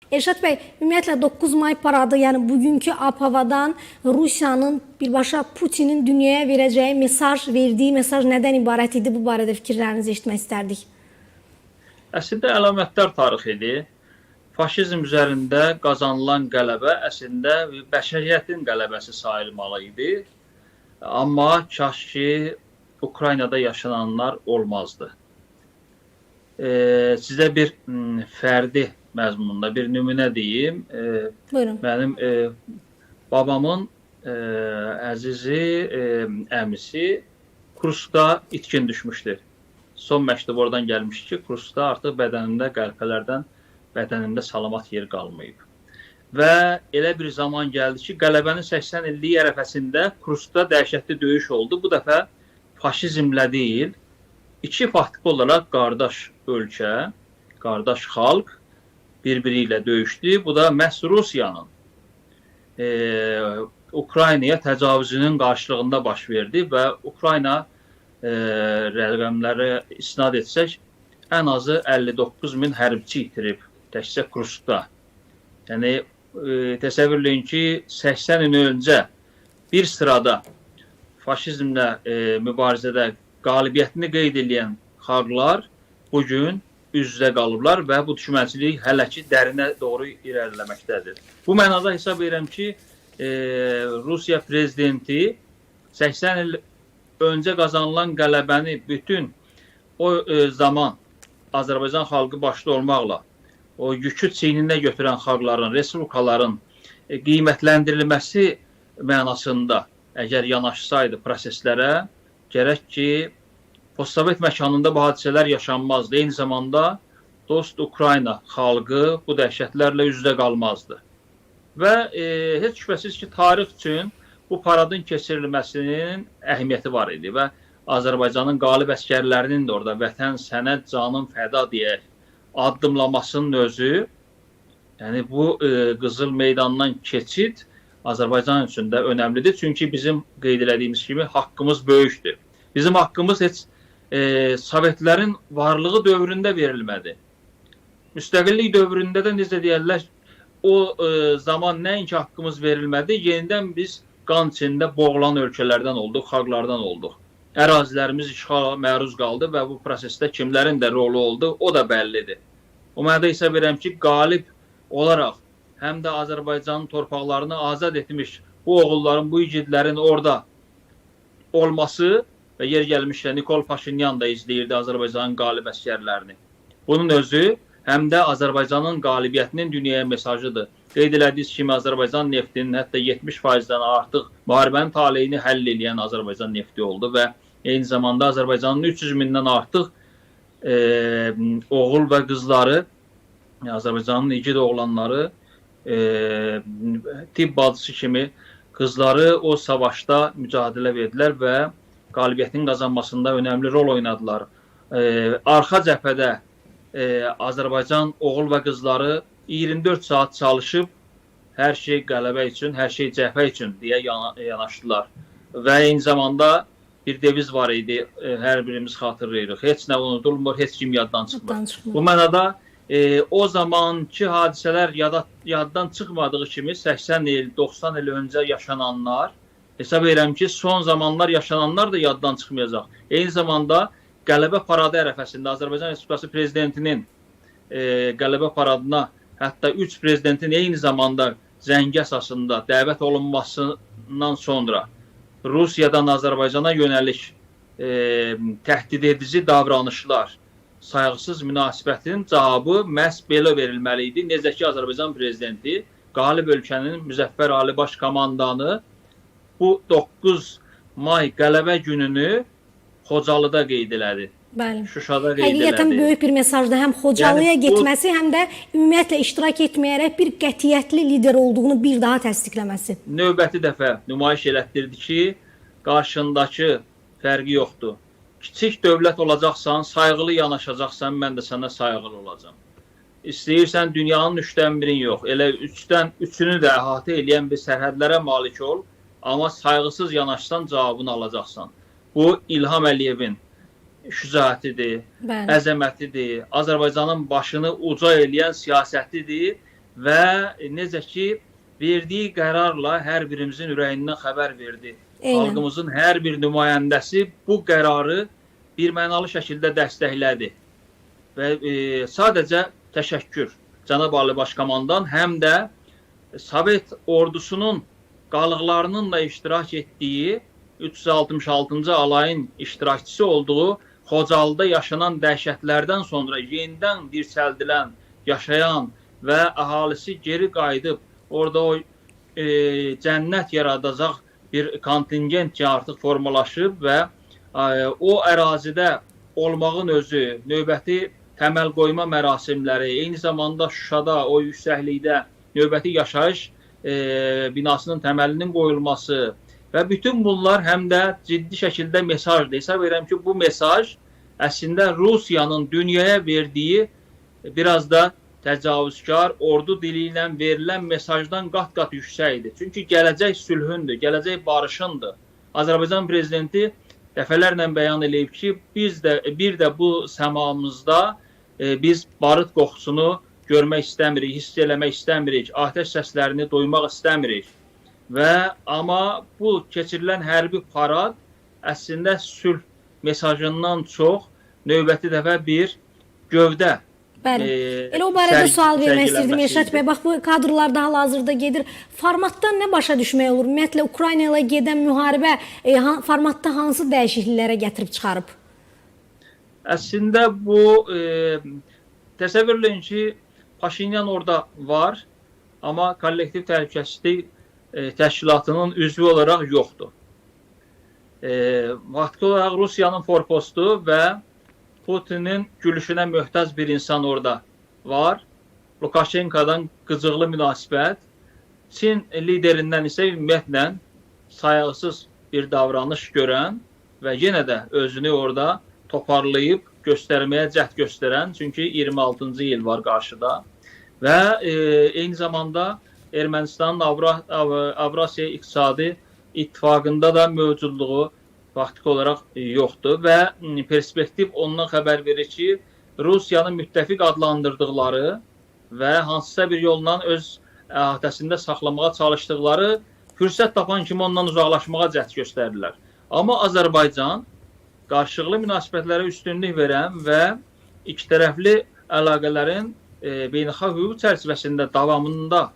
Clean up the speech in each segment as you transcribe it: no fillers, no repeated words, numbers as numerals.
Elşad bəy, ümumiyyətlə 9 may paradı, yəni bugünkü ab-havadan Rusiyanın birbaşa Putinin dünyaya verəcəyi mesaj, verdiyi mesaj nədən ibarət idi? Bu barədə fikirlərinizi eşitmək istərdik. Əslində əlamətdar tarix idi. Faşizm üzərində qazanılan qələbə əslində bəşəriyyətin qələbəsi sayılmalı idi. Amma kaş ki, Ukraynada yaşananlar olmazdı. Sizə bir fərdi məzmununda bir nümunə deyim. Buyurun. Mənim babamın əzizi əmisi Kurskda itkin düşmüşdür. Son məktub oradan gəlmiş ki, Kurskda artıq bədənində qəlpələrdən bədənində salamat yer qalmayıb. Və elə bir zaman gəldi ki, qələbənin 80 illik ərəfəsində Kurskda dəhşətli döyüş oldu. Bu dəfə faşizmlə deyil, iki faktiki olaraq qardaş ölkə, qardaş xalq bir-biri ilə döyüşdü. Bu da məhz Rusiyanın Ukraynaya təcavüzünün qarşılığında baş verdi və Ukrayna rəqəmləri isnad etsək, ən azı 59 min hərbçi itirib təkcə Kurskda. Yəni, təsəvvürləyin ki, 80 il öncə bir sırada faşizmlə mübarizədə qalibiyyətini qeyd edən xalqlar bugün üz-üzə qalıblar və bu düşmənçilik hələ ki dərinə doğru irəliləməkdədir. Bu mənada hesab edirəm ki, Rusiya prezidenti 80 il öncə qazanılan qələbəni bütün o zaman Azərbaycan xalqı başda olmaqla o yükü çiynində götürən xalqların, respublikaların qiymətləndirilməsi mənasında əgər yanaşsaydı proseslərə, gərək ki, postsovet məkanında bu hadisələr yaşanmazdı. Eyni zamanda dost Ukrayna xalqı bu dəhşətlərlə üz-üzə qalmazdı. Və heç şübhəsiz ki, tarix üçün bu paradın keçirilməsinin əhəmiyyəti var idi və Azərbaycanın qalib əskərlərinin də orada vətən, sənət, canın fəda deyək addımlamasının özü, yəni bu Qızıl Meydandan keçid Azərbaycan üçün də önəmlidir. Çünki bizim qeyd elədiyimiz kimi haqqımız böyükdür. Bizim haqqımız heç Sovetlərin varlığı dövründə verilmədi. Müstəqillik dövründə də necə deyərlər, o zaman nəinki haqqımız verilmədi, yenidən biz qan içində boğulan ölkələrdən olduq, xalqlardan olduq. Ərazilərimiz işğala məruz qaldı və bu prosesdə kimlərin də rolu oldu, o da bəllidir. O mənada hesab edirəm ki, qalib olaraq həm də Azərbaycanın torpaqlarını azad etmiş bu oğulların, bu igidlərin orada olması və yer gəlmişlə Nikol Paşinyan da izləyirdi Azərbaycanın qalib əskərlərini. Bunun özü həm də Azərbaycanın qalibiyyətinin dünyaya mesajıdır. Qeyd elədiyiniz kimi Azərbaycan neftinin hətta 70%-dən artıq müharibənin taleyini həll edən Azərbaycan nefti oldu və eyni zamanda Azərbaycanın 300 mindən artıq oğul və qızları, Azərbaycanın igid oğlanları, tibb bacısı kimi qızları o savaşda mücadilə verdilər və qalibiyyətin qazanmasında önəmli rol oynadılar. Arxa cəbhədə Azərbaycan oğul və qızları 24 saat çalışıb hər şey qələbə üçün, hər şey cəbhə üçün deyə yanaşdılar. Və eyni zamanda bir deviz var idi, hər birimiz xatırlayırıq. Heç nə unudulmur, heç kim yaddan çıxmır. Bu mənada o zamanki hadisələr yaddan çıxmadığı kimi 80 il, 90 il öncə yaşananlar, hesab edirəm ki, son zamanlar yaşananlar da yaddan çıxmayacaq. Eyni zamanda qələbə paradı ərəfəsində Azərbaycan Respublikası Prezidentinin qələbə paradına hətta 3 prezidentin eyni zamanda zəngi əsasında dəvət olunmasından sonra Rusiyadan Azərbaycana yönəlik təhdid edici davranışlar, sayğısız münasibətin cavabı məhz belə verilməli idi. Necə ki, Azərbaycan Prezidenti qalib ölkənin müzəffər Ali Baş Komandanı bu 9 may qələbə gününü Xocalıda qeyd elədi. Bəli. Şuşada qeyd elədi. Həqiqətən böyük bir mesajdır. Həm Xocalıya getməsi, həm də ümumiyyətlə iştirak etməyərək bir qətiyyətli lider olduğunu bir daha təsdiqləməsi. Növbəti dəfə nümayiş elətdirdi ki, qarşındakı fərqi yoxdur. Kiçik dövlət olacaqsan, sayğılı yanaşacaqsan, mən də sənə sayğılı olacam. İstəyirsən dünyanın 3-dən 1-in yox, elə 3-dən 3-ünü də əhatə edən bir sərhədlərə malik ol, amma sayğısız yanaşsan cavabını alacaqsan. Bu İlham Əliyevin şücaətidir, əzəmətidir, Azərbaycanın başını uca eləyən siyasətidir və necə ki, verdiyi qərarla hər birimizin ürəyindən xəbər verdi. Eynən. Xalqımızın hər bir nümayəndəsi bu qərarı birmənalı şəkildə dəstəklədi. Və sadəcə təşəkkür Cənab Ali Başkomandan, həm də Sovet ordusunun qalıqlarının da iştirak etdiyi 366-cı alayın iştirakçısı olduğu Xocalıda yaşanan dəhşətlərdən sonra yenidən dirçəldilən, yaşayan və əhalisi geri qayıdıb orada o cənnət yaradacaq bir kontingent ki artıq formalaşıb və o ərazidə olmağın özü, növbəti təməl qoyma mərasimləri, eyni zamanda Şuşada, o yüksəklikdə növbəti yaşayış binasının təməlinin qoyulması və bütün bunlar həm də ciddi şəkildə mesajdır. Hesab edirəm ki, bu mesaj əslində Rusiyanın dünyaya verdiyi biraz da təcavüzkar ordu dili ilə verilən mesajdan qat-qat yüksəkdir. Çünki gələcək sülhündür, gələcək barışındır. Azərbaycan prezidenti dəfələrlə bəyan edib ki, bir də bu səmamızda biz barıt qoxusunu görmək istəmirik, hiss eləmək istəmirik, atəş səslərini duymaq istəmirik. Amma bu keçirilən hərbi parad əslində sülh mesajından çox növbəti dəfə bir gövdə. Bəli. Elə o barədə sual vermək istəyirdim Elşad bəy. Bax, bu kadrlarda hal-hazırda gedir. Formatdan nə başa düşmək olur? Ümumiyyətlə, Ukrayna ilə gedən müharibə formatda hansı dəyişikliklərə gətirib çıxarıb? Əslində bu təsəvvür edin ki, Paşinyan orada var, amma kollektiv təhlükəsizlik təşkilatının üzvü olaraq yoxdur. Vaxtı olaraq Rusiyanın forpostu və Putinin gülüşünə möhtac bir insan orada var. Lukashenko'dan qıcıqlı münasibət, Çin liderindən isə ümumiyyətlə sayıqsız bir davranış görən və yenə də özünü orada toparlayıb göstərməyə cəhd göstərən, çünki 26-cı il var qarşıda və eyni zamanda Ermənistanın Avrasiya İqtisadi İttifaqında da mövcudluğu faktiki olaraq yoxdur və perspektiv ondan xəbər verir ki, Rusiyanın müttəfiq adlandırdıqları və hansısa bir yolla öz əhatəsində saxlamağa çalışdıqları fürsət tapan kimi ondan uzaqlaşmağa cəhd göstərirlər. Amma Azərbaycan qarşılıqlı münasibətlərə üstünlük verən və ikitərəfli əlaqələrin beynəlxalq hüquq çərçivəsində davamında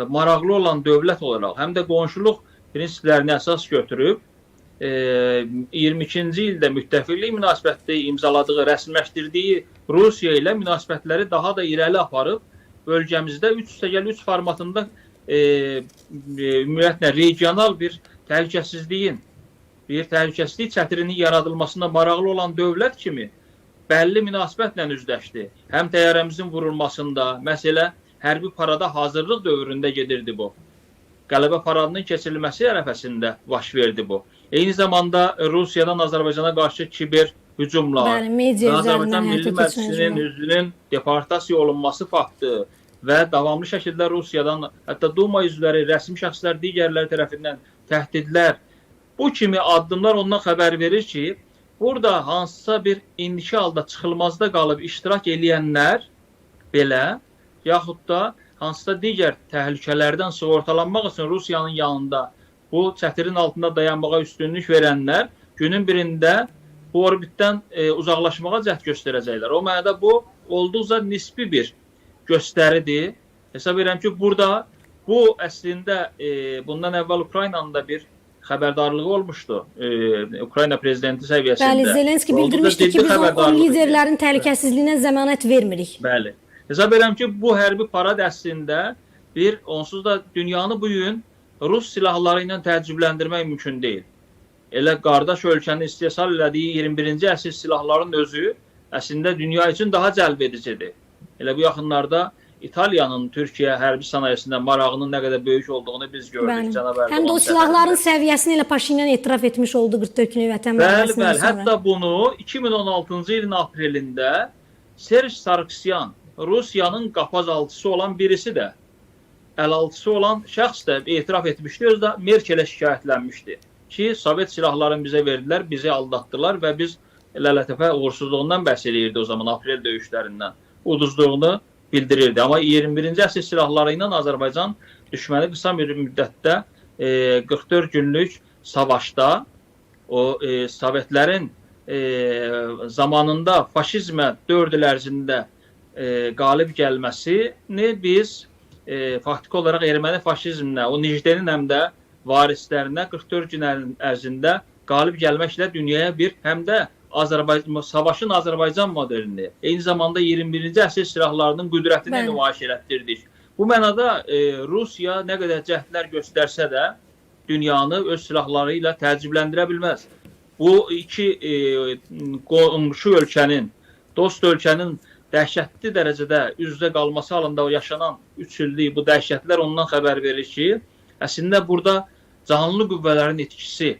maraqlı olan dövlət olaraq, həm də qonşuluq prinsiplərini əsas götürüb, 22-ci ildə müttəfiqlik münasibətdə imzaladığı, rəsmiləşdirdiyi Rusiya ilə münasibətləri daha da irəli aparıb, bölgəmizdə 3+3 formatında ümumiyyətlə regional bir təhlükəsizlik çətirinin yaradılmasına maraqlı olan dövlət kimi bəlli münasibətlə üzləşdi. Həm təyyarəmizin vurulmasında, məsələ hərbi parada hazırlıq dövründə gedirdi bu. Qələbə paradının keçirilməsi ərəfəsində baş verdi bu. Eyni zamanda Rusiyadan Azərbaycana qarşı kiber hücumlar, Azərbaycan Milli Məclisinin üzvünün deportasiya olunması faktı və davamlı şəkildə Rusiyadan, hətta Duma üzvləri, rəsmi şəxslər, digərləri tərəfindən təhdidlər, bu kimi addımlar ondan xəbər verir ki, burada hansısa bir indiki halda çıxılmazda qalıb iştirak eləyənlər belə, yaxud da hansısa digər təhlükələrdən sığortalanmaq üçün Rusiyanın yanında bu çətirin altında dayanmağa üstünlük verənlər günün birində bu orbitdən uzaqlaşmağa cəhd göstərəcəklər. O mənada bu olduqca nisbi bir göstəridir. Hesab edirəm ki, burada bu əslində bundan əvvəl Ukraynanın da bir xəbərdarlığı olmuşdu. Ukrayna prezidenti səviyyəsində. Bəli, Zelenski bildirmişdi ki, biz o liderlərin təhlükəsizliyinə zəmanət vermirik. Bəli. Hesab edirəm ki, bu hərbi parad əslində onsuz da dünyanı bu gün Rus silahları ilə təəccübləndirmək mümkün deyil. Elə qardaş ölkənin istehsal elədiyi 21-ci əsr silahların özü əslində dünya üçün daha cəlb edicidir. Elə bu yaxınlarda İtaliyanın Türkiyə hərbi sənayesində marağının nə qədər böyük olduğunu biz gördük. Həm də o silahların səviyyəsini ilə Paşinyan etiraf etmiş oldu 44 günlük vətən müharibəsindən sonra. Hətta bunu 2016-cı ilin aprelində Serj Sarkisyan, Rusiyanın qapazaltısı olan birisi də, əlaltısı olan şəxs də etiraf etmişdi, özü də Merkelə şikayətlənmişdi ki, Sovet silahlarını bizə verdilər, bizi aldatdılar və biz Lələtəpə uğursuzluğundan bəhs edirdi o zaman aprel döyüşlərindən. Uduzduğunu bildirirdi. Amma 21-ci əsr silahları ilə Azərbaycan düşməni qısa bir müddətdə 44 günlük savaşda o Sovetlərin zamanında faşizmə 4 il ərzində qalib gəlməsini biz faktiki olaraq erməni faşizminə, o Nijdenin həm də varislərinə 44 gün ərzində qalib gəlməklə dünyaya bir həm də savaşın Azərbaycan modelini, eyni zamanda 21-ci əsr silahlarının qüdrətini nümayiş elətdirdik. Bu mənada Rusiya nə qədər cəhdlər göstərsə də dünyanı öz silahları ilə təəccübləndirə bilməz. Bu iki qonşu ölkənin, dost ölkənin dəhşətli dərəcədə üz-üzə qalması halında yaşanan 3 illik bu dəhşətlər ondan xəbər verir ki, əslində burada canlı qüvvələrin etkisi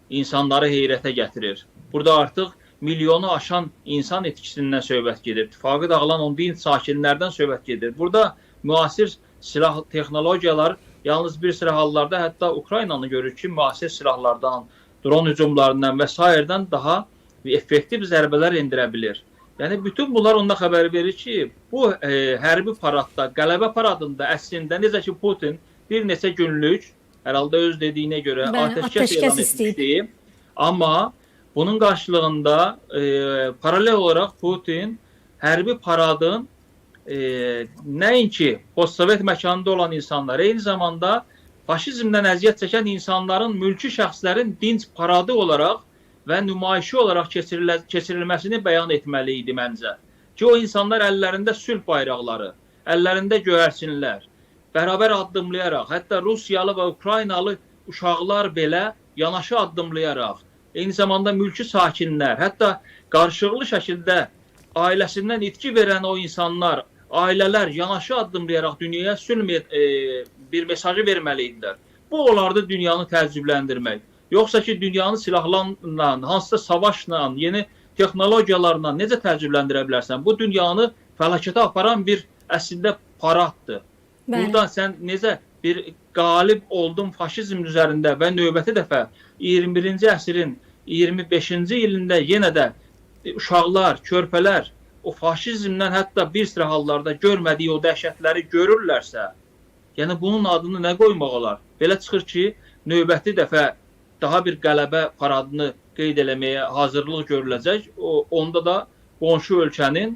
insanları heyrətə gətirir. Burada artıq milyonu aşan insan etkisindən söhbət gedir. İttifaqı dağılan 10 bin sakinlərdən söhbət gedir. Burada müasir silah texnologiyalar yalnız bir sıra hallarda hətta Ukraynanı görür ki, müasir silahlardan, dron hücumlarından və s. daha effektiv zərbələr endirə bilir. Yəni, bütün bunlar ondan xəbər verir ki, bu hərbi paradda, qələbə paradında əslində necə ki Putin bir neçə günlük, hər halda öz dediyinə görə atəşkəs elan etmişdi. Amma bunun qarşılığında paralel olaraq Putin hərbi paradın nəinki postsovet məkanında olan insanlar, eyni zamanda faşizmdən əziyyət çəkən insanların, mülki şəxslərin dinc paradı olaraq və nümayişi olaraq keçirilməsini bəyan etməli idi məncə. Ki, o insanlar əllərində sülh bayraqları, əllərində göyərçinlər, bərabər addımlayaraq, hətta Rusiyalı və Ukraynalı uşaqlar belə yanaşı addımlayaraq, eyni zamanda mülki sakinlər, hətta qarşılıqlı şəkildə ailəsindən itki verən o insanlar, ailələr yanaşı addımlayaraq dünyaya sülh bir mesajı verməliydilər. Bu olardı dünyanı təəccübləndirmək. Yoxsa ki, dünyanı silahlarla, hansısa savaşla, yeni texnologiyalarla necə təəccübləndirə bilərsən? Bu dünyanı fəlakətə aparan bir əslində paraddır. Buradan sən necə bir qalib oldun faşizm üzərində və növbəti dəfə 21-ci əsrin 25-ci ilində yenə də uşaqlar, körpələr o faşizmdən hətta bir sıra hallarda görmədiyi o dəhşətləri görürlərsə, yəni bunun adını nə qoymaq olar? Belə çıxır ki, növbəti dəfə daha bir qələbə paradını qeyd eləməyə hazırlıq görüləcək. Onda da qonşu ölkənin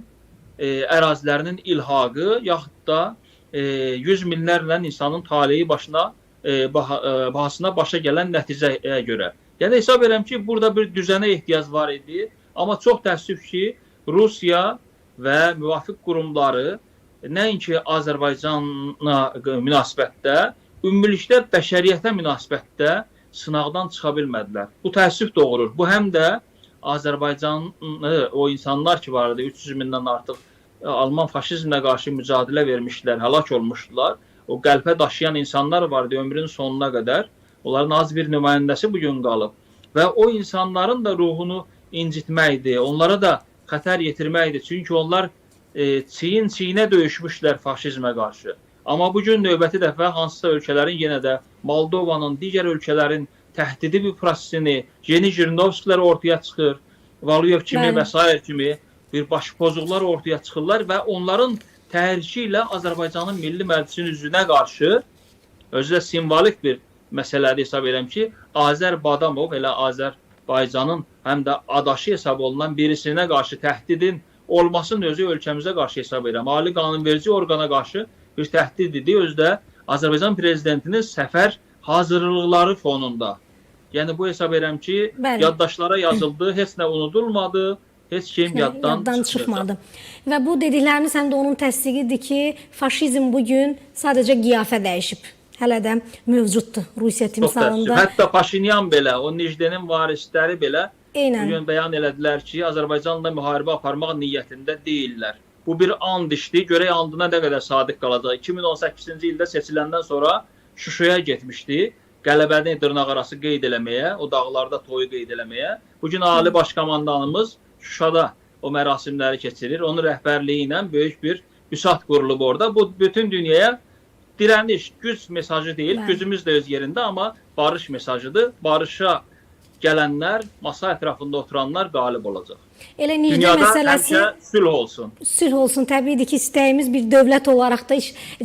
ərazilərinin ilhaqı, yaxud da 100 minlərlə insanın taleyi bahasına başa gələn nəticəyə görə. Yəni, hesab edirəm ki, burada bir düzənə ehtiyac var idi. Amma çox təəssüf ki, Rusiya və müvafiq qurumları nəinki Azərbaycana münasibətdə, ümumilikdə bəşəriyyətə münasibətdə sınaqdan çıxa bilmədilər. Bu təəssüf doğurur. Bu həm də Azərbaycanlı o insanlar ki vardı, 300 mindən artıq Alman faşizmlə qarşı mücadilə vermişdilər, həlak olmuşdular. O qəlpə daşıyan insanlar vardı ömrünün sonuna qədər. Onların az bir nümayəndəsi bugün qalıb. Və o insanların da ruhunu incitməkdir, onlara da xətər yetirməkdir. Çünki onlar çiyin-çiyinə döyüşmüşlər faşizmə qarşı. Amma bugün növbəti dəfə hansısa ölkələrin, yenə də Moldovanın, digər ölkələrin təhdidi bir prosesini, Yeni Jirinovskilər ortaya çıxır, Valuyev kimi və s. kimi bir başpozuqlar ortaya çıxırlar və onların təhriki ilə Azərbaycanın milli məclisinin üzünə qarşı özü də simvolik bir məsələdir hesab edirəm ki, Azər Badamov elə Azərbaycanın həm də adaşı hesab olunan birisinə qarşı təhdidin olmasının özü ölkəmizə qarşı hesab edirəm. Ali qanunverici orqana qarşı bir təhdid idi, özü də Azərbaycan prezidentinin səfər hazırlıqları fonunda. Yəni bu hesab edirəm ki, yaddaşlara yazıldı, heç nə unudulmadı, heç kim yaddan çıxmadı. Və bu dedikləriniz həm də onun təsdiqidir ki, faşizm bugün sadəcə qiyafə dəyişib. Hələ də mövcuddur Rusiya timsalında. Hətta Paşinyan belə, o Nijdenin varisləri belə bugün bəyan elədilər ki, Azərbaycanla müharibə aparmaq niyyətində deyirlər. Bu bir and işdir, görək andına nə qədər sadiq qalacaq. 2018-ci ildə seçiləndən sonra Şuşaya getmişdi, qələbəni dırnaqarası qeyd eləməyə, o dağlarda toyu qeyd eləməyə. Bugün Ali Başkomandanımız Şuşada o mərasimləri keçirir. Onun rəhbərliyi ilə böyük bir büsat qurulub orada. Bu bütün dünyaya dirəniş, güc mesajı deyil, gücümüz də öz yerində, amma barış mesajıdır. Barışa gələnlər, masa ətrafında oturanlar qalib olacaq. Elə Nicdə Dünyada məsələsi həmişə sülh olsun. sülh olsun. Təbiidir ki, istəyimiz bir dövlət olaraq da,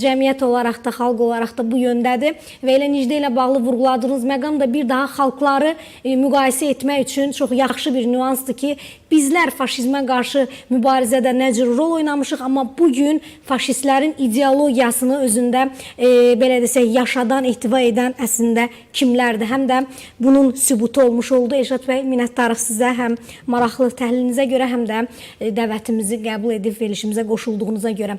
cəmiyyət olaraq da, xalq olaraq da bu yöndədir. Və elə Nicdə ilə bağlı vurğuladığınız məqam da bir daha xalqları müqayisə etmək üçün çox yaxşı bir nüansdır ki, bizlər faşizmə qarşı mübarizədə nə cür rol oynamışıq, amma bugün faşistlərin ideologiyasını özündə belə desək, yaşadan, ehtiva edən əslində kimlərdir? Həm də bunun sübutu olmuş oldu. Elşad bəy, minnətdarıq sizə həm maraqlı təhlilinizə görə, həm də dəvətimizi qəbul edib verilişimizə qoşulduğunuza görə.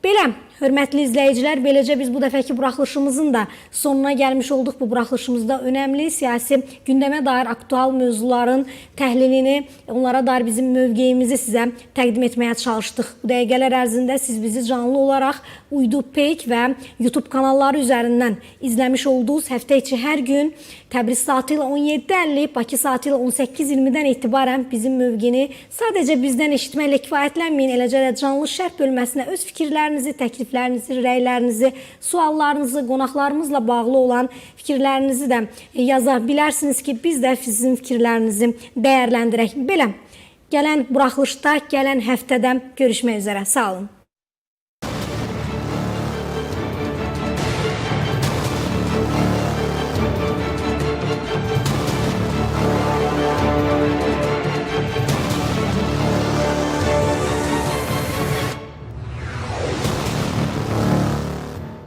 Belə, hörmətli izləyicilər, beləcə biz bu dəfəki buraxılışımızın da sonuna gəlmiş olduq. Bu buraxılışımızda önəmli siyasi gündəmə dair aktual mövzuların təhlilini, onlara dair bizim mövqeyimizi sizə təqdim etməyə çalışdıq. Bu dəqiqələr ərzində siz bizi canlı olaraq Uydu Peyk və YouTube kanalları üzərindən izləmiş olduğunuz həftə içi hər gün Təbriz saatı ilə 17:50, Bakı saatı ilə 18:20-dən etibarən bizim mövqini sadəcə bizdən eşitməklə kifayətlənməyin, eləcə də canlı şərh bölməsinə öz fikirlərinizi, təkliflərinizi, rəylərinizi, suallarınızı, qonaqlarımızla bağlı olan fikirlərinizi də yaza bilərsiniz ki, biz də sizin fikirlərinizi dəyərləndirək. Belə, gələn buraxılışda, gələn həftədə görüşmək üzərə. Sağ olun.